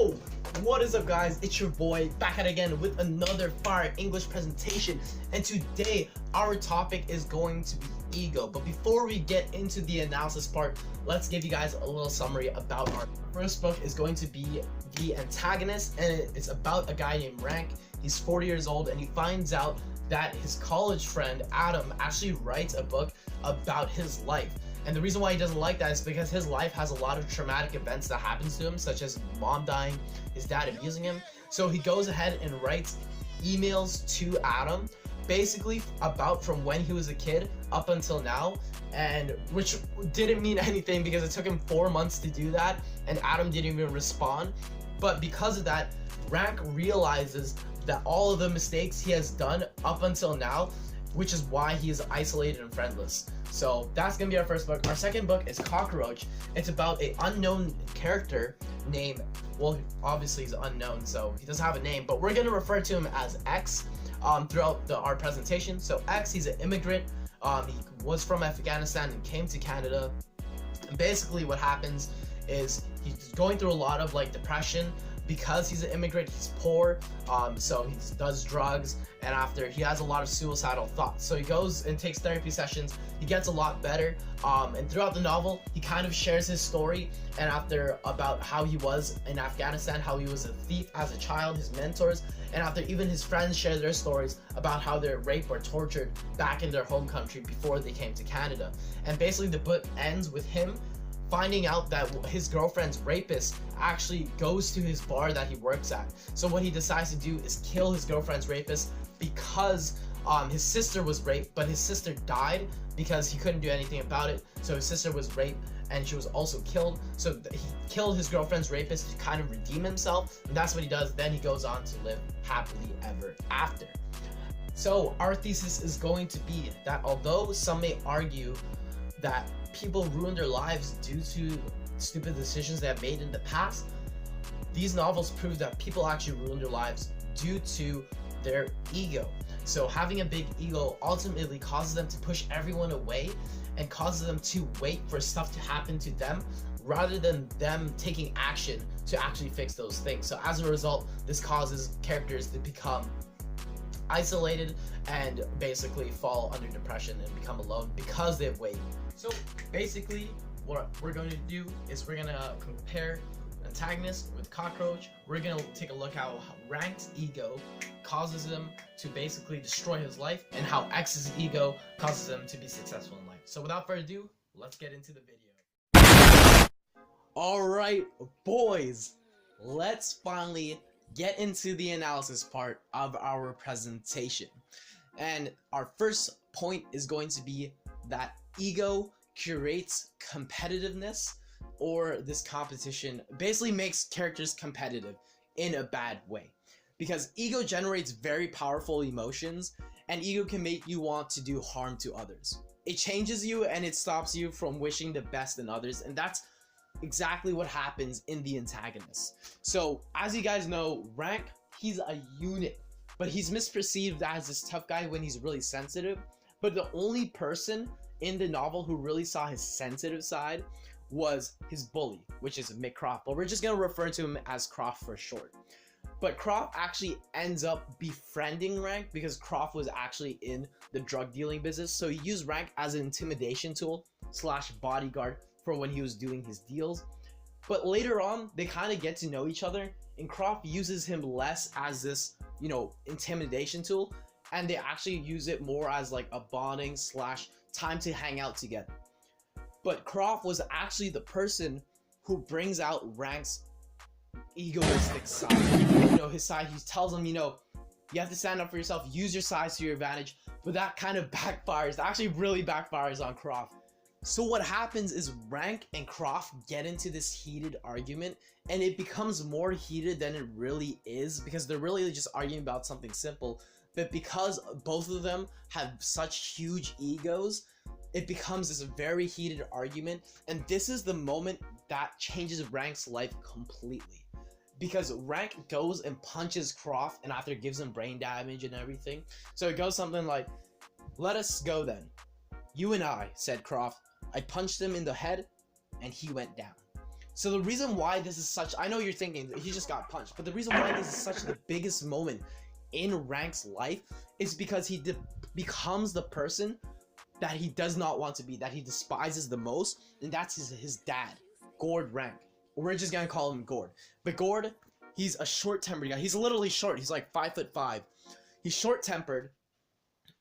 Yo, what is up guys, it's your boy back at again with another fire English presentation, and today our topic is going to be ego. But before we get into the analysis part, let's give you guys a little summary about our first book. Is going to be The Antagonist, and it's about a guy named Rank. He's 40 years old and he finds out that his college friend Adam actually writes a book about his life. And the reason why he doesn't like that is because his life has a lot of traumatic events that happens to him, such as mom dying, his dad abusing him. So he goes ahead and writes emails to Adam, basically about from when he was a kid up until now, and which didn't mean anything because it took him 4 months to do that, and Adam didn't even respond. But because of that, Rank realizes that all of the mistakes he has done up until now, which is why he is isolated and friendless. So that's gonna be our first book. Our second book is Cockroach. It's about an unknown character named, well, obviously he's unknown, so he doesn't have a name, but we're gonna refer to him as X throughout our presentation. So X, he's an immigrant. He was from Afghanistan and came to Canada. And basically what happens is he's going through a lot of like depression. Because he's an immigrant, he's poor, so he does drugs, and after he has a lot of suicidal thoughts. So he goes and takes therapy sessions, he gets a lot better, and throughout the novel, he kind of shares his story, and after about how he was in Afghanistan, how he was a thief as a child, his mentors, and after even his friends share their stories about how they're raped or tortured back in their home country before they came to Canada. And basically the book ends with him finding out that his girlfriend's rapist actually goes to his bar that he works at. So what he decides to do is kill his girlfriend's rapist because his sister was raped, but his sister died because he couldn't do anything about it. So his sister was raped and she was also killed. So he killed his girlfriend's rapist to kind of redeem himself, and that's what he does. Then he goes on to live happily ever after. So our thesis is going to be that although some may argue that people ruin their lives due to stupid decisions they have made in the past, these novels prove that people actually ruin their lives due to their ego. So having a big ego ultimately causes them to push everyone away and causes them to wait for stuff to happen to them rather than them taking action to actually fix those things. So as a result, this causes characters to become isolated and basically fall under depression and become alone because they've waited. So basically what we're going to do is we're going to compare Antagonist with Cockroach. We're going to take a look at how Rank's ego causes him to basically destroy his life, and how X's ego causes him to be successful in life. So without further ado, let's get into the video. Alright boys, let's finally get into the analysis part of our presentation. And our first point is going to be that ego curates competitiveness, or this competition basically makes characters competitive in a bad way, because ego generates very powerful emotions, and ego can make you want to do harm to others. It changes you and it stops you from wishing the best in others, and that's exactly what happens in The Antagonist. So as you guys know, Rank, he's a unit, but he's misperceived as this tough guy when he's really sensitive. But the only person in the novel who really saw his sensitive side was his bully, which is Mick Croft, but we're just gonna refer to him as Croft for short. But Croft actually ends up befriending Rank because Croft was actually in the drug dealing business, so he used Rank as an intimidation tool slash bodyguard for when he was doing his deals. But later on, they kind of get to know each other, and Croft uses him less as this, you know, intimidation tool, and they actually use it more as like a bonding slash time to hang out together. But Croft was actually the person who brings out Rank's egoistic side. You know, his side, he tells him, you know, you have to stand up for yourself, use your size to your advantage, but that kind of backfires. That actually really backfires on Croft. So what happens is Rank and Croft get into this heated argument, and it becomes more heated than it really is, because they're really just arguing about something simple. But because both of them have such huge egos, it becomes this very heated argument, and this is the moment that changes Rank's life completely. Because Rank goes and punches Croft, and after gives him brain damage and everything. So it goes something like, "Let us go then. You and I," said Croft. "I punched him in the head, and he went down." So the reason why this is such, I know you're thinking he just got punched, but the reason why this is such the biggest moment in Rank's life is because he becomes the person that he does not want to be, that he despises the most, and that's his dad, Gord Rank. We're just gonna call him Gord. But Gord, he's a short-tempered guy. He's literally short. He's like 5'5". He's short-tempered,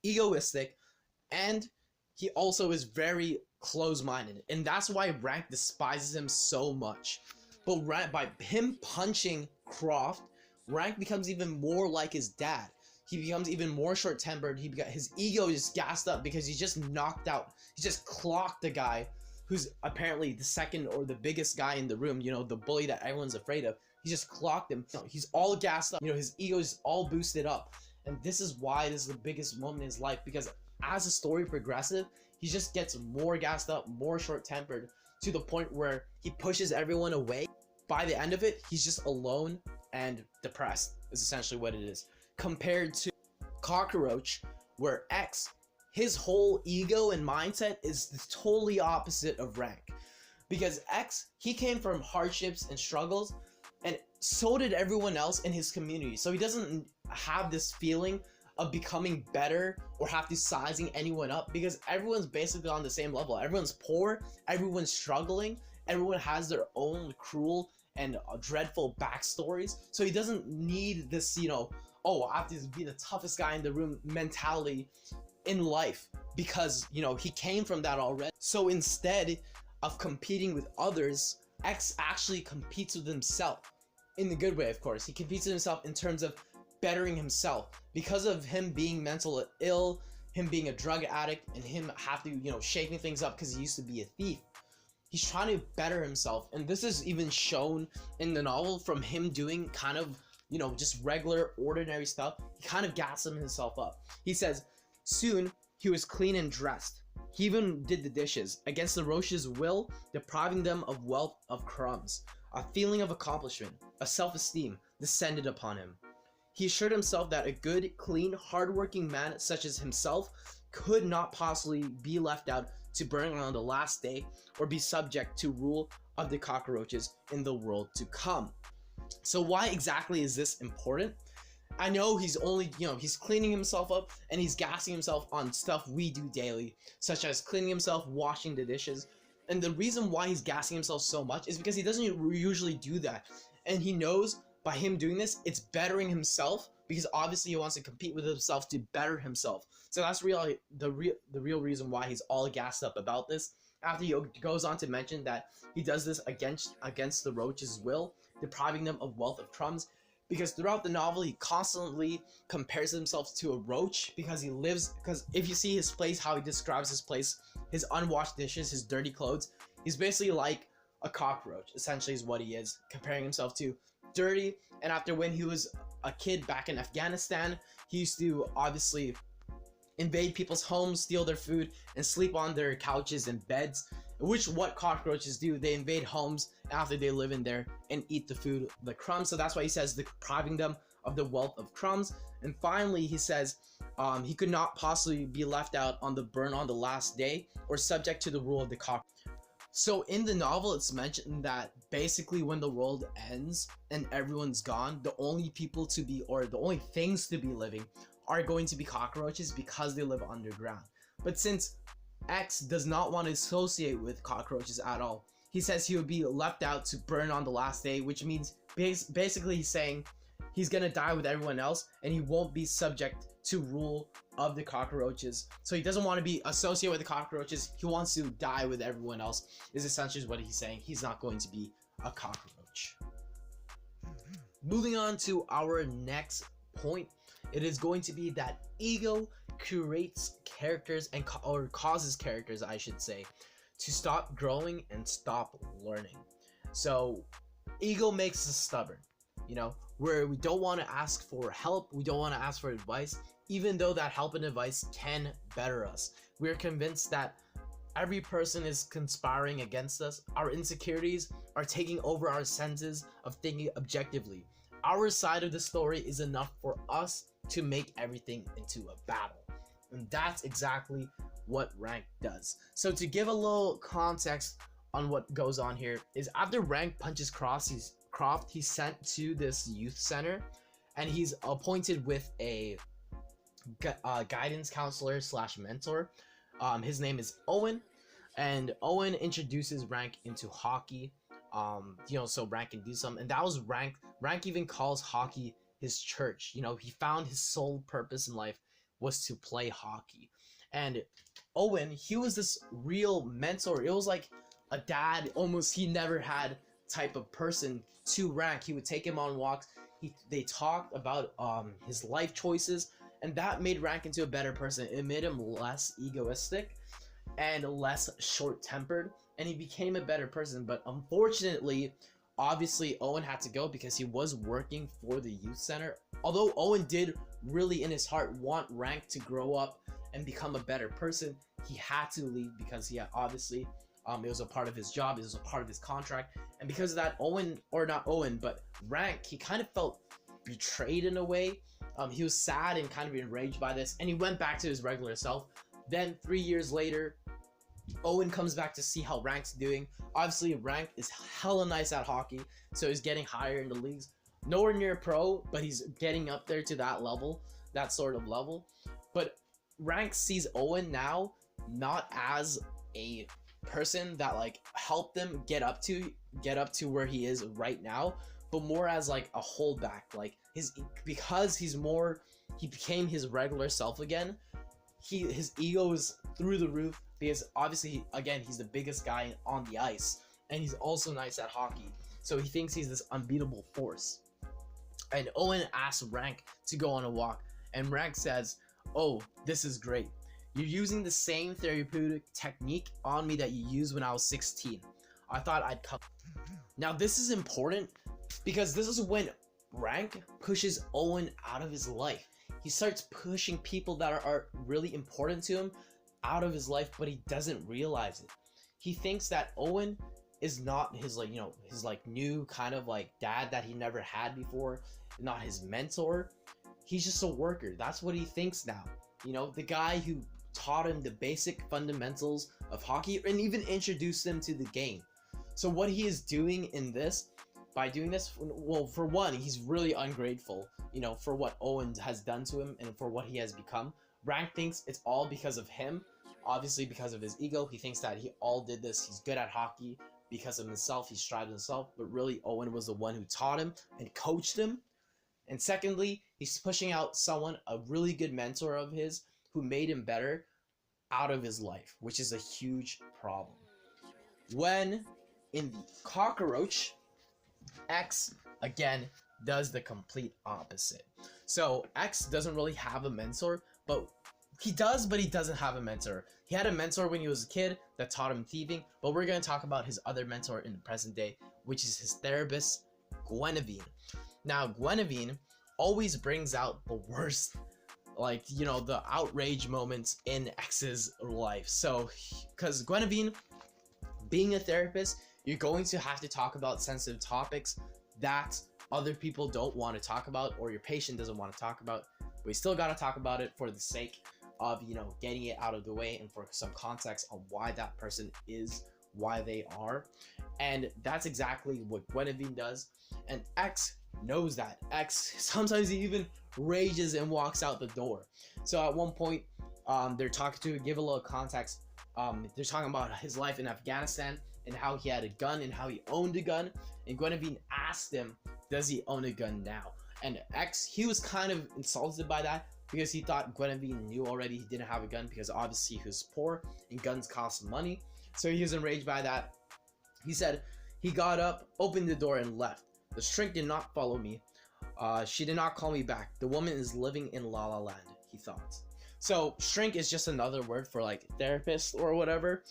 egoistic, and he also is very close-minded, and that's why Rank despises him so much. But by him punching Croft, Rank becomes even more like his dad. He becomes even more short-tempered. His ego is gassed up because he just knocked out. He just clocked the guy who's apparently the second or the biggest guy in the room. You know, the bully that everyone's afraid of. He just clocked him. He's all gassed up. You know, his ego is all boosted up, and this is why this is the biggest moment in his life, because as the story progresses, he just gets more gassed up, more short-tempered, to the point where he pushes everyone away. By the end of it, he's just alone and depressed, is essentially what it is. Compared to Cockroach, where X, his whole ego and mindset is the totally opposite of Rank. Because X, he came from hardships and struggles, and so did everyone else in his community. So he doesn't have this feeling of becoming better or have to sizing anyone up, because everyone's basically on the same level. Everyone's poor, everyone's struggling, everyone has their own cruel and dreadful backstories. So he doesn't need this, you know, oh, I have to be the toughest guy in the room mentality in life, because, you know, he came from that already. So instead of competing with others, X actually competes with himself, in the good way, of course. He competes with himself in terms of bettering himself, because of him being mentally ill, him being a drug addict, and him have to, you know, shaking things up because he used to be a thief. He's trying to better himself, and this is even shown in the novel from him doing kind of, you know, just regular, ordinary stuff. He kind of gasses himself up. He says, soon he was clean and dressed. He even did the dishes, against the Roche's will, depriving them of wealth of crumbs. A feeling of accomplishment, a self-esteem descended upon him. He assured himself that a good, clean, hardworking man such as himself could not possibly be left out to burn on the last day or be subject to rule of the cockroaches in the world to come. So why exactly is this important? I know he's only, you know, he's cleaning himself up and he's gassing himself on stuff we do daily, such as cleaning himself, washing the dishes. And the reason why he's gassing himself so much is because he doesn't usually do that. And he knows by him doing this, it's bettering himself, because obviously he wants to compete with himself to better himself. So that's really the real reason why he's all gassed up about this. After he goes on to mention that he does this against the Roche's will, depriving them of wealth of crumbs, because throughout the novel he constantly compares himself to a roach, because if you see his place, how he describes his place, his unwashed dishes, his dirty clothes, he's basically like a cockroach, essentially, is what he is, comparing himself to dirty. And after, when he was a kid back in Afghanistan, he used to obviously invade people's homes, steal their food, and sleep on their couches and beds, which what cockroaches do. They invade homes after they live in there and eat the food, the crumbs. So that's why he says depriving them of the wealth of crumbs. And finally he says he could not possibly be left out on the burn on the last day or subject to the rule of the cockroach. So in the novel, it's mentioned that basically when the world ends and everyone's gone, the only people to be, or the only things to be living, are going to be cockroaches, because they live underground. But since X does not want to associate with cockroaches at all, he says he would be left out to burn on the last day, which means basically he's saying he's gonna die with everyone else and he won't be subject to rule of the cockroaches. So he doesn't want to be associated with the cockroaches. He wants to die with everyone else, is essentially what he's saying. He's not going to be a cockroach. Moving on to our next point, it is going to be that ego creates characters or causes characters, I should say, to stop growing and stop learning. So ego makes us stubborn, you know, where we don't want to ask for help, we don't want to ask for advice, even though that help and advice can better us. We're convinced that every person is conspiring against us. Our insecurities are taking over our senses of thinking objectively. Our side of the story is enough for us to make everything into a battle. And that's exactly what Rank does. So to give a little context on what goes on here is after Rank punches Croft, he's sent to this youth center, and he's appointed with a guidance counselor slash mentor. His name is Owen, and Owen introduces Rank into hockey. So Rank can do something, and that was Rank. Rank even calls hockey his church. He found his sole purpose in life was to play hockey, and Owen, he was this real mentor. It was like a dad almost. He never had type of person to Rank. He would take him on walks. They talked about his life choices, and that made Rank into a better person. It made him less egoistic and less short-tempered, and he became a better person. But unfortunately, obviously, Owen had to go because he was working for the youth center. Although Owen did really in his heart want Rank to grow up and become a better person, he had to leave because he obviously it was a part of his job, it was a part of his contract, and because of that, Rank, he kind of felt betrayed in a way. He was sad and kind of enraged by this, and he went back to his regular self. Then 3 years later, Owen comes back to see how Rank's doing. Obviously, Rank is hella nice at hockey, so he's getting higher in the leagues. Nowhere near pro, but he's getting up there to that level, that sort of level. But Rank sees Owen now not as a person that like helped them get up to where he is right now, but more as like a holdback. Like because he became his regular self again. His ego is through the roof because obviously again he's the biggest guy on the ice, and he's also nice at hockey, so he thinks he's this unbeatable force. And Owen asks Rank to go on a walk, and Rank says, "Oh, this is great. You're using the same therapeutic technique on me that you used when I was 16. I thought I'd come." Now this is important because this is when Rank pushes Owen out of his life. He starts pushing people that are really important to him out of his life, but he doesn't realize it. He thinks that Owen is not his new kind of like dad that he never had before, not his mentor. He's just a worker. That's what he thinks now. The guy who taught him the basic fundamentals of hockey and even introduced him to the game. So what he is doing by doing this, well, for one, he's really ungrateful, for what Owen has done to him and for what he has become. Rank thinks it's all because of him, obviously because of his ego. He thinks that he all did this. He's good at hockey because of himself. He strived himself, but really Owen was the one who taught him and coached him. And secondly, he's pushing out a really good mentor of his who made him better, out of his life, which is a huge problem. When in the Cockroach, X again does the complete opposite. So X doesn't really have a mentor, but he doesn't have a mentor. He had a mentor when he was a kid that taught him thieving, but we're going to talk about his other mentor in the present day, which is his therapist, Guinevere. Now, Guinevere always brings out the worst, the outrage moments in X's life. So, because Guinevere, being a therapist, you're going to have to talk about sensitive topics that other people don't want to talk about, or your patient doesn't want to talk about, but you still got to talk about it for the sake of, getting it out of the way and for some context on why that person is why they are. And that's exactly what Guinevere does. And X knows that. X, sometimes he even rages and walks out the door. So at one point, they're talking to, give a little context, they're talking about his life in Afghanistan and how he had a gun and how he owned a gun. And Guinevere asked him, does he own a gun now? And X, he was kind of insulted by that because he thought Guinevere knew already he didn't have a gun because obviously he was poor and guns cost money. So he was enraged by that. He said he got up, opened the door, and left. The shrink did not follow me. She did not call me back. The woman is living in La La Land, he thought. So shrink is just another word for like therapist or whatever.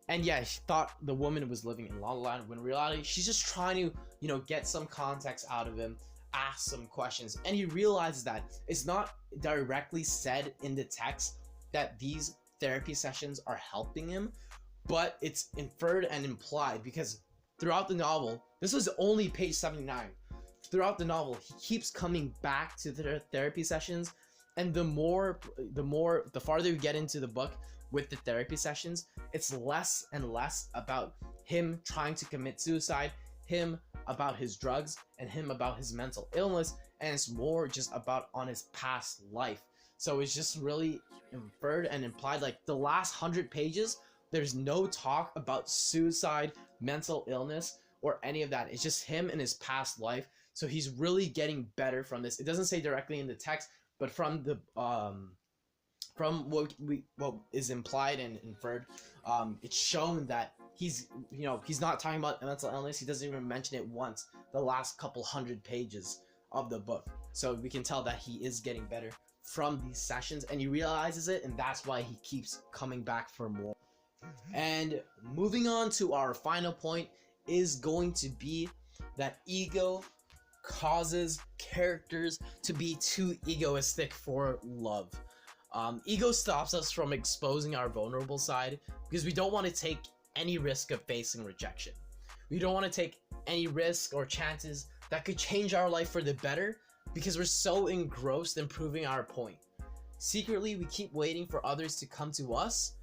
And yeah, he thought the woman was living in La La Land when in reality she's just trying to, get some context out of him, ask some questions. And he realizes that it's not directly said in the text that these therapy sessions are helping him, but it's inferred and implied because throughout the novel, this was only page 79. Throughout the novel, he keeps coming back to the therapy sessions, and the farther we get into the book, with the therapy sessions, it's less and less about him trying to commit suicide, him about his drugs, and him about his mental illness, and it's more just about on his past life. So it's just really inferred and implied, like the last 100 pages, there's no talk about suicide, mental illness, or any of that. It's just him and his past life. So he's really getting better from this. It doesn't say directly in the text, but from the from what is implied and inferred, it's shown that he's not talking about mental illness. He doesn't even mention it once the last couple 100 pages of the book. So we can tell that he is getting better from these sessions, and he realizes it, and that's why he keeps coming back for more. And moving on to our final point is going to be that ego causes characters to be too egoistic for love. Ego stops us from exposing our vulnerable side because we don't want to take any risk of facing rejection. We don't want to take any risk or chances that could change our life for the better because we're so engrossed in proving our point. Secretly, we keep waiting for others to come to us,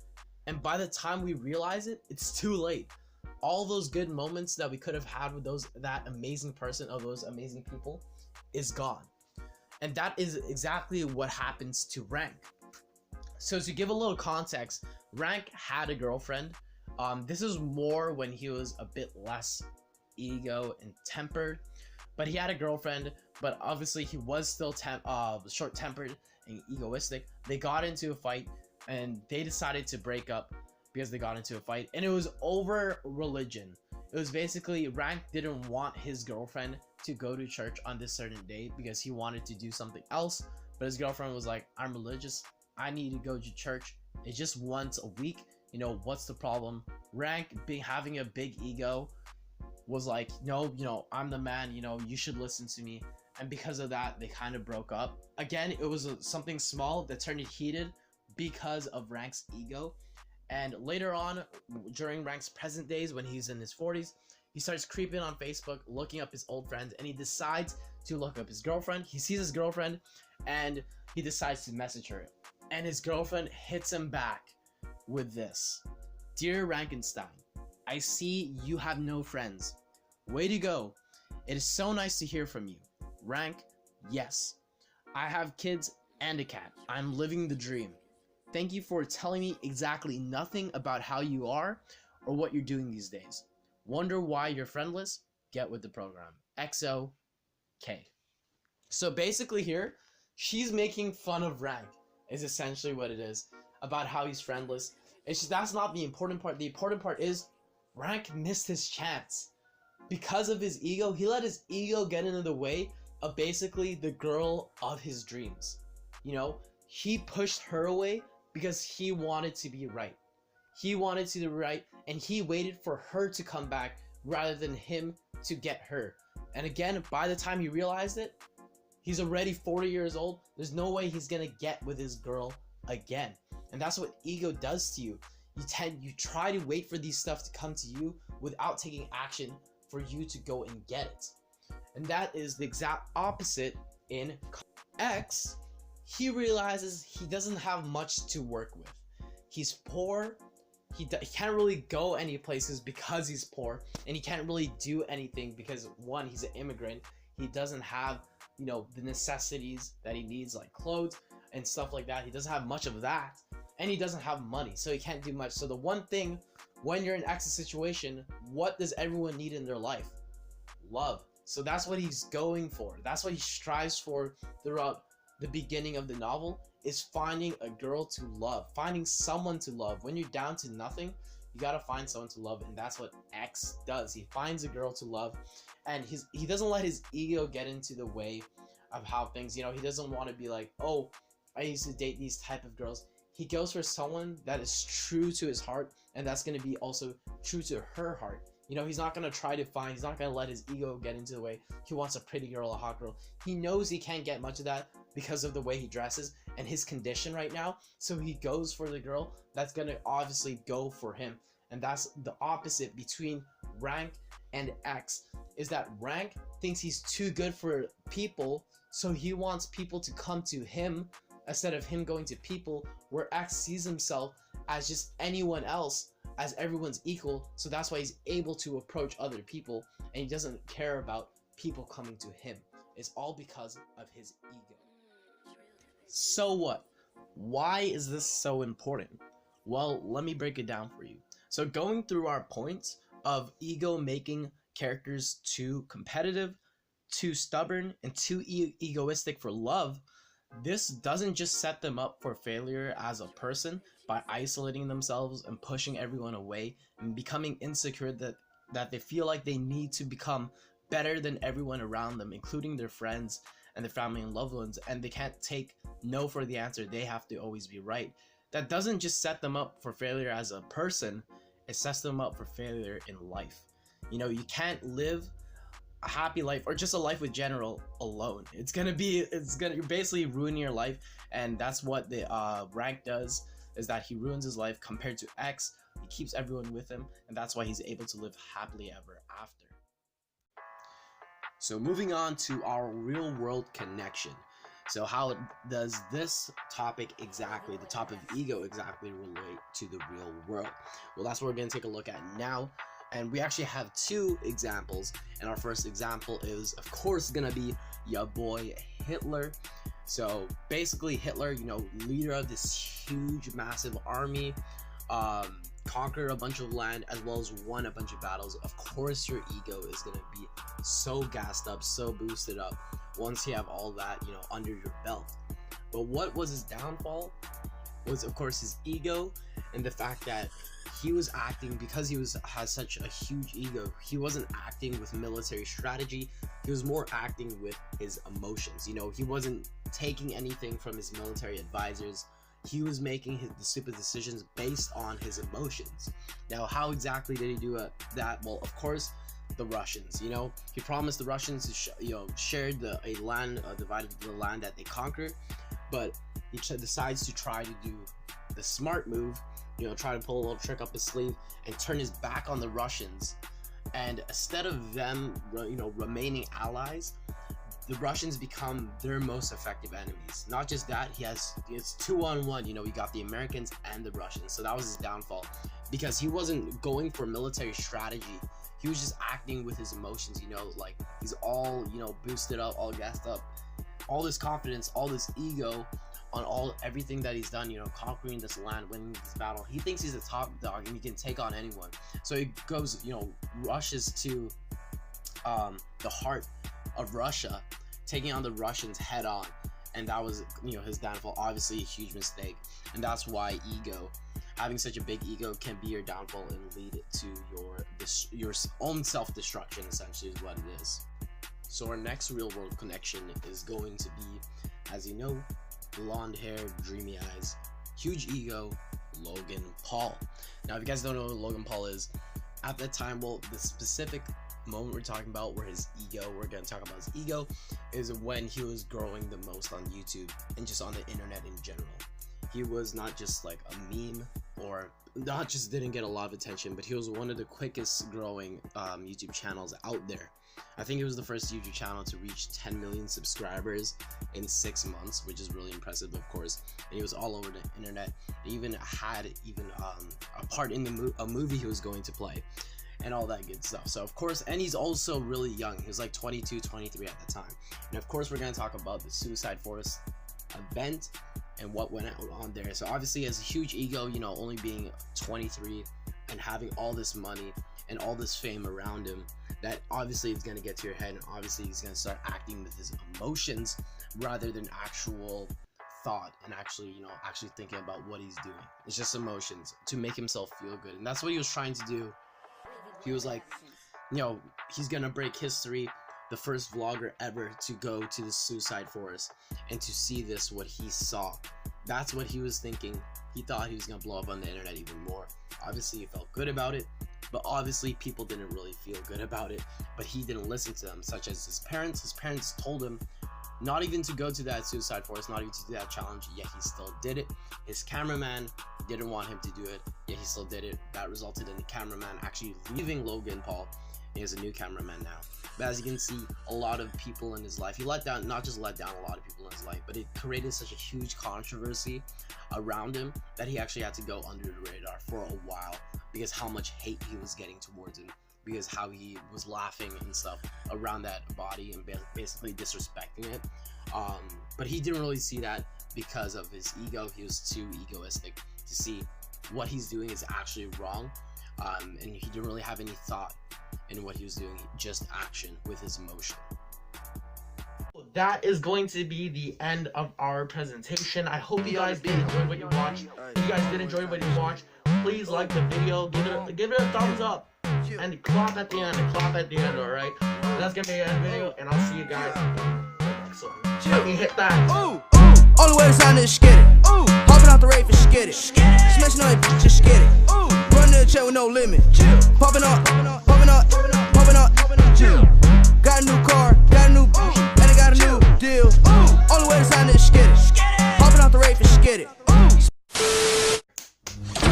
and by the time we realize it, it's too late. All those good moments that we could have had with that amazing person or those amazing people is gone. And that is exactly what happens to Rank. So to give a little context, Rank had a girlfriend. This is more when he was a bit less ego and tempered, but he had a girlfriend, but obviously he was still short-tempered and egoistic. They got into a fight and they decided to break up because they got into a fight, and it was over religion. It was basically Rank didn't want his girlfriend to go to church on this certain day because he wanted to do something else, but his girlfriend was like, I'm religious, I need to go to church. It's just once a week, what's the problem? Rank, having a big ego, was like, no, I'm the man, you should listen to me. And because of that, they kind of broke up. Again, it was something small that turned heated because of Rank's ego. And later on, during Rank's present days, when he's in his 40s, he starts creeping on Facebook, looking up his old friends, and he decides to look up his girlfriend. He sees his girlfriend, and he decides to message her. And his girlfriend hits him back with this. Dear Rankenstein, I see you have no friends. Way to go. It is so nice to hear from you. Rank, yes. I have kids and a cat. I'm living the dream. Thank you for telling me exactly nothing about how you are or what you're doing these days. Wonder why you're friendless? Get with the program. XOK. So basically here, she's making fun of Rank, is essentially what it is, about how he's friendless. It's just, that's not the important part. The important part is Rank missed his chance. Because of his ego, he let his ego get into the way of basically the girl of his dreams. He pushed her away because he wanted to be right. He wanted to be right, and he waited for her to come back rather than him to get her. And again, by the time he realized it, he's already 40 years old. There's no way he's gonna get with his girl again. And that's what ego does to you. You try to wait for these stuff to come to you without taking action for you to go and get it. And that is the exact opposite in X. He realizes he doesn't have much to work with. He's poor. He can't really go any places because he's poor, and he can't really do anything because, one, he's an immigrant. He doesn't have, the necessities that he needs, like clothes and stuff like that. He doesn't have much of that, and he doesn't have money, so he can't do much. So the one thing, when you're in X's situation, what does everyone need in their life? Love. So that's what he's going for. That's what he strives for throughout the beginning of the novel, is finding a girl to love, finding someone to love. When you're down to nothing, you gotta find someone to love, and that's what X does. He finds a girl to love, and he doesn't let his ego get into the way of how things, he doesn't want to be like, oh, I used to date these type of girls. He goes for someone that is true to his heart, and that's going to be also true to her heart. He's not going to try to he's not going to let his ego get into the way. He wants a pretty girl, a hot girl. He knows he can't get much of that because of the way he dresses and his condition right now. So he goes for the girl that's going to obviously go for him. And that's the opposite between Rank and X, is that Rank thinks he's too good for people, so he wants people to come to him instead of him going to people, where X sees himself as just anyone else, as everyone's equal. So that's why he's able to approach other people, and he doesn't care about people coming to him. It's all because of his ego. So what? Why is this so important? Well, let me break it down for you. So going through our points of ego making characters too competitive, too stubborn, and too egoistic for love, this doesn't just set them up for failure as a person by isolating themselves and pushing everyone away and becoming insecure that they feel like they need to become better than everyone around them, including their friends and their family and loved ones, and they can't take no for the answer. They have to always be right. That doesn't just set them up for failure as a person, it sets them up for failure in life. You know, you can't live a happy life or just a life with general alone. It's gonna basically ruin your life, and that's what the rank does, is that he ruins his life compared to X. He keeps everyone with him, and that's why he's able to live happily ever after. So moving on to our real world connection. So how does this topic exactly, the topic of ego exactly, relate to the real world? Well, that's what we're going to take a look at now. And we actually have two examples. And our first example is, of course, going to be your boy Hitler. So basically Hitler, you know, leader of this huge, massive army, conquered a bunch of land as well as won a bunch of battles. Of course your ego is going to be so gassed up, so boosted up once you have all that, you know, under your belt. But what was his downfall was, of course, his ego, and the fact that he was acting, because he has such a huge ego, he wasn't acting with military strategy. He was more acting with his emotions. You know, he wasn't taking anything from his military advisors. He was making the stupid decisions based on his emotions. Now, how exactly did he do that? Well, of course, the Russians. You know, he promised the Russians to shared a land, divided the land that they conquered, but he decides to try to do the smart move. You know, try to pull a little trick up his sleeve and turn his back on the Russians. And instead of them, you know, remaining allies, the Russians become their most effective enemies. Not just that, it's 2-on-1. You know, you got the Americans and the Russians. So that was his downfall, because he wasn't going for military strategy. He was just acting with his emotions. You know, like he's all, you know, boosted up, all gassed up, all this confidence, all this ego on everything that he's done. You know, conquering this land, winning this battle. He thinks he's a top dog and he can take on anyone. So he goes, you know, rushes to the heart of Russia, taking on the Russians head on, and that was, you know, his downfall. Obviously a huge mistake, and that's why having such a big ego can be your downfall and lead to your own self-destruction, essentially, is what it is. So our next real world connection is going to be, as you know, blonde hair, dreamy eyes, huge ego, Logan Paul. Now, if you guys don't know who Logan Paul is, at that time, well, the specific moment we're talking about where we're going to talk about his ego, is when he was growing the most on YouTube and just on the internet in general. He was not just like a meme, or not just didn't get a lot of attention, but he was one of the quickest growing YouTube channels out there. I think it was the first YouTube channel to reach 10 million subscribers in 6 months, which is really impressive, of course. And he was all over the internet. He even had a part in a movie he was going to play, and all that good stuff. So of course, and he's also really young. He was like 22, 23 at the time. And of course, we're going to talk about the Suicide Forest event and what went on there. So obviously, he has a huge ego, you know, only being 23 and having all this money and all this fame around him, that obviously is going to get to your head, and obviously he's going to start acting with his emotions rather than actual thought, and actually thinking about what he's doing. It's just emotions to make himself feel good, and that's what he was trying to do. He was like, you know, he's gonna break history, the first vlogger ever to go to the Suicide Forest and to see this, what he saw. That's what he was thinking. He thought he was gonna blow up on the internet even more. Obviously he felt good about it, but obviously people didn't really feel good about it, but he didn't listen to them, such as his parents. His parents told him not even to go to that Suicide Forest, not even to do that challenge, yet he still did it. His cameraman didn't want him to do it, yet he still did it. That resulted in the cameraman actually leaving Logan Paul He has a new cameraman now. But as you can see, a lot of people in his life, he not just let down a lot of people in his life, but it created such a huge controversy around him that he actually had to go under the radar for a while because how much hate he was getting towards him, because how he was laughing and stuff around that body and basically disrespecting it. But he didn't really see that because of his ego. He was too egoistic to see what he's doing is actually wrong, and he didn't really have any thought in what he was doing, just action with his emotion. That is going to be the end of our presentation. I hope you guys did enjoy what you watched. If you guys did enjoy what you watched, please like the video, give it a thumbs up, and clap at the end, alright? That's gonna be the end video, and I'll see you guys next one. Let me hit that. Only way to sign is skid it. Hopping out the rave and skid it. Smashing on that bitch, just skid it. Run to the check with no limit. Popping up. Got a new car, got a new bitch, and I got a new deal. Only way to sign is skid it. Hopping out the rave and skid it.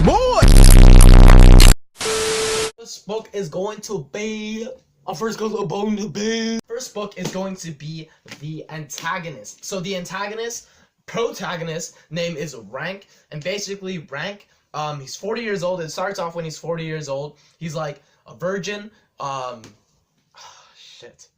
Boy! First book is going to be The Antagonist. So the protagonist name is Rank, and basically Rank, he's 40 years old. It starts off when he's 40 years old. He's like a virgin. Shit.